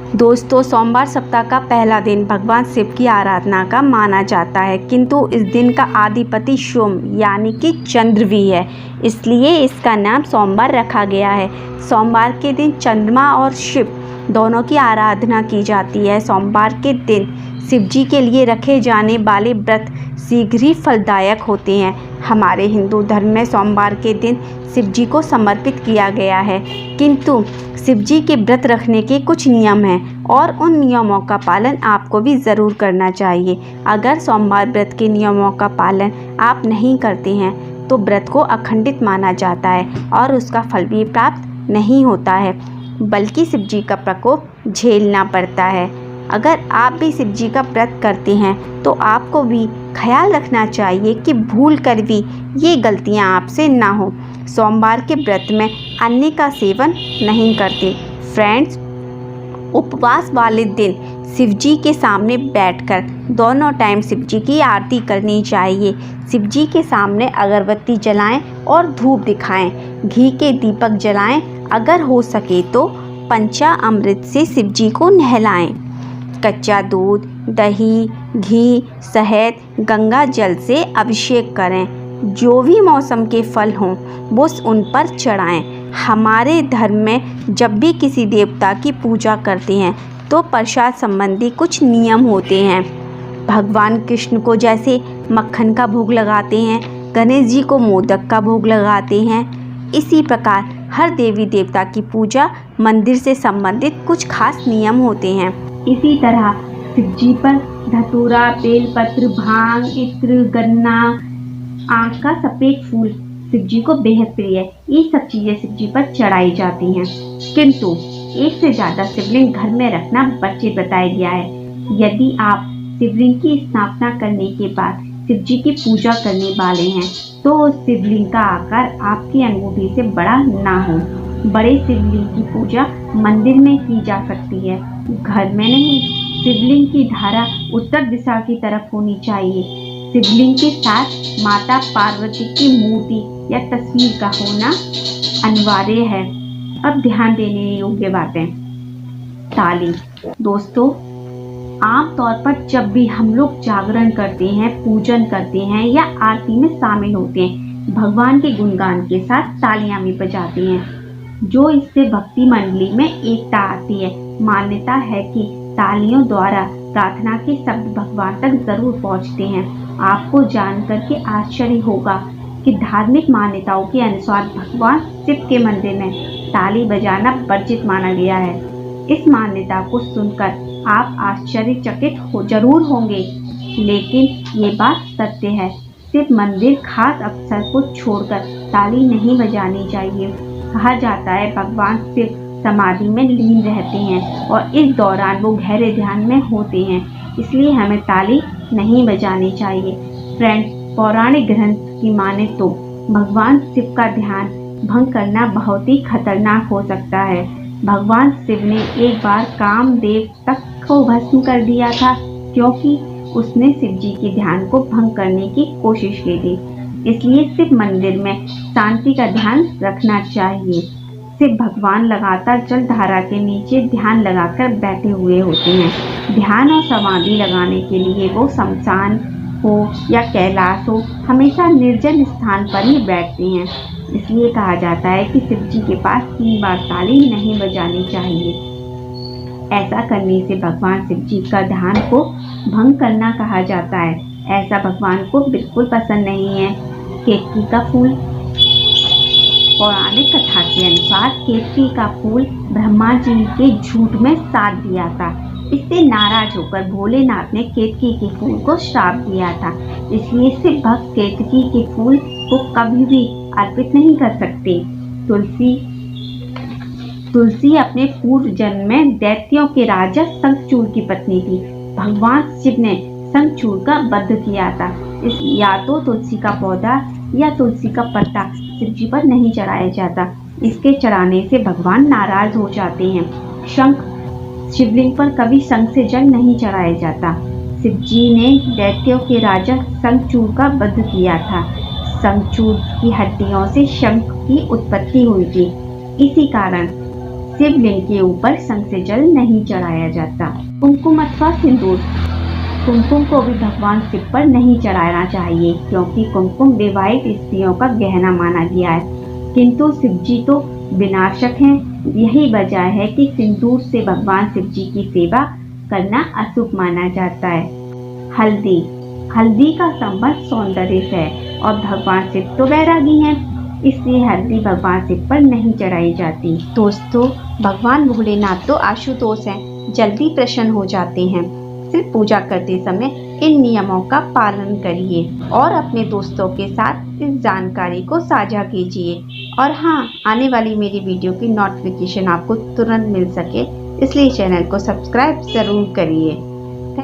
दोस्तों, सोमवार सप्ताह का पहला दिन भगवान शिव की आराधना का माना जाता है, किंतु इस दिन का अधिपति सोम यानी कि चंद्र भी है, इसलिए इसका नाम सोमवार रखा गया है। सोमवार के दिन चंद्रमा और शिव दोनों की आराधना की जाती है। सोमवार के दिन शिव जी के लिए रखे जाने वाले व्रत शीघ्र ही फलदायक होते हैं। हमारे हिंदू धर्म में सोमवार के दिन शिव जी को समर्पित किया गया है, किंतु शिव जी के व्रत रखने के कुछ नियम हैं और उन नियमों का पालन आपको भी ज़रूर करना चाहिए। अगर सोमवार व्रत के नियमों का पालन आप नहीं करते हैं तो व्रत को अखंडित माना जाता है और उसका फल भी प्राप्त नहीं होता है, बल्कि शिव जी का प्रकोप झेलना पड़ता है। अगर आप भी शिव जी का व्रत करते हैं तो आपको भी ख्याल रखना चाहिए कि भूल कर भी ये गलतियां आपसे ना हो। सोमवार के व्रत में अन्न का सेवन नहीं करते। फ्रेंड्स, उपवास वाले दिन शिव जी के सामने बैठकर दोनों टाइम शिव जी की आरती करनी चाहिए। शिव जी के सामने अगरबत्ती जलाएं और धूप दिखाएं। घी के दीपक जलाएं। अगर हो सके तो पंचामृत से शिव जी को नहलाएं। कच्चा दूध, दही, घी, शहद, गंगा जल से अभिषेक करें। जो भी मौसम के फल हों वो उन पर चढ़ाएं। हमारे धर्म में जब भी किसी देवता की पूजा करते हैं तो प्रसाद संबंधी कुछ नियम होते हैं। भगवान कृष्ण को जैसे मक्खन का भोग लगाते हैं, गणेश जी को मोदक का भोग लगाते हैं, इसी प्रकार हर देवी देवता की पूजा मंदिर से संबंधित कुछ खास नियम होते हैं। इसी तरह शिव जी पर धतूरा, बेलपत्र, भांग, इत्र, गन्ना, आँख का सफ़ेद फूल शिव जी को बेहद प्रिय है। ये सब चीज़ें शिव जी पर चढ़ाई जाती हैं, किंतु एक से ज़्यादा शिवलिंग घर में रखना वर्जित बताया गया है। यदि आप शिवलिंग की स्थापना करने के बाद शिव जी की पूजा करने वाले हैं तो उस शिवलिंग का आकार आपकी अंगूठी से बड़ा ना हो। बड़े शिवलिंग की पूजा मंदिर में की जा सकती है, घर में नहीं। शिवलिंग की धारा उत्तर दिशा की तरफ होनी चाहिए। शिवलिंग के साथ माता पार्वती की मूर्ति या तस्वीर का होना अनिवार्य है। अब ध्यान देने योग्य बातें। ताली। दोस्तों, आमतौर पर जब भी हम लोग जागरण करते हैं, पूजन करते हैं या आरती में शामिल होते हैं, भगवान के गुणगान के साथ तालियां भी बजाते हैं, जो इससे भक्ति मंडली में एकता आती है। मान्यता है कि तालियों द्वारा प्रार्थना के शब्द भगवान तक जरूर पहुंचते हैं। आपको जानकर के आश्चर्य होगा कि धार्मिक मान्यताओं के अनुसार भगवान शिव के मंदिर में ताली बजाना वर्जित माना गया है। इस मान्यता को सुनकर आप आश्चर्यचकित जरूर होंगे, लेकिन ये बात सत्य है। शिव मंदिर खास अवसर को छोड़कर ताली नहीं बजानी चाहिए। कहा जाता है भगवान शिव समाधि में लीन रहते हैं और इस दौरान वो गहरे ध्यान में होते हैं, इसलिए हमें ताली नहीं बजानी चाहिए। फ्रेंड्स, पौराणिक ग्रंथ की माने तो भगवान शिव का ध्यान भंग करना बहुत ही खतरनाक हो सकता है। भगवान शिव ने एक बार कामदेव तक को भस्म कर दिया था, क्योंकि उसने शिव जी के ध्यान को भंग करने की कोशिश की थी। इसलिए शिव मंदिर में शांति का ध्यान रखना चाहिए। शिव भगवान लगातार जल धारा के नीचे ध्यान लगाकर बैठे हुए होते हैं। ध्यान और समाधि लगाने के लिए वो शमशान हो या कैलाश हो, हमेशा निर्जन स्थान पर ही बैठते हैं। इसलिए कहा जाता है कि शिव जी के पास 3 बार ताली नहीं बजानी चाहिए। ऐसा करने से भगवान शिव जी का ध्यान को भंग करना कहा जाता है। ऐसा भगवान को बिल्कुल पसंद नहीं है। केतकी का फूल। पौराणिक कथा के अनुसार केतकी का फूल ब्रह्मा जी के झूठ में साथ दिया था। इससे नाराज होकर भोलेनाथ ने केतकी के फूल को श्राप दिया था। इसलिए शिव भक्त केतकी के फूल को कभी भी अर्पित नहीं कर सकते। तुलसी अपने पूर्व जन्म में दैत्यों के राजा शंखचूड़ की पत्नी थी। भगवान शिव ने शंखचूड़ का वध किया था। या तो तुलसी का पौधा या तुलसी का पत्ता शिव जी पर नहीं चढ़ाया जाता। इसके चढ़ाने से भगवान नाराज हो जाते हैं। शंख शिवलिंग पर कभी शंख से जल नहीं चढ़ाया जाता। शिव जी ने दैत्यों के राजा शंखचूड़ का वध किया था। शंखचूड़ की हड्डियों से शंख की उत्पत्ति हुई थी। इसी कारण शिवलिंग के ऊपर शंख से जल नहीं चढ़ाया जाता। कुमकुम अथवा सिंदूर, कुमकुम को भी भगवान शिव पर नहीं चढ़ाना चाहिए क्योंकि कुमकुम विवाहित स्त्रियों का गहना माना गया है, किंतु शिव जी तो विनाशक हैं। यही वजह है कि सिंदूर से भगवान शिव जी की सेवा करना अशुभ माना जाता है। हल्दी, हल्दी का संबंध सौंदर्य से है और भगवान शिव तो वैरागी हैं, इसलिए हल्दी भगवान शिव पर नहीं चढ़ाई जाती। दोस्तों, भगवान भोलेनाथ तो आशुतोष हैं, जल्दी प्रसन्न हो जाते हैं। सिर्फ पूजा करते समय इन नियमों का पालन करिए और अपने दोस्तों के साथ इस जानकारी को साझा कीजिए। और हाँ, आने वाली मेरी वीडियो की नोटिफिकेशन आपको तुरंत मिल सके, इसलिए चैनल को सब्सक्राइब जरूर करिए।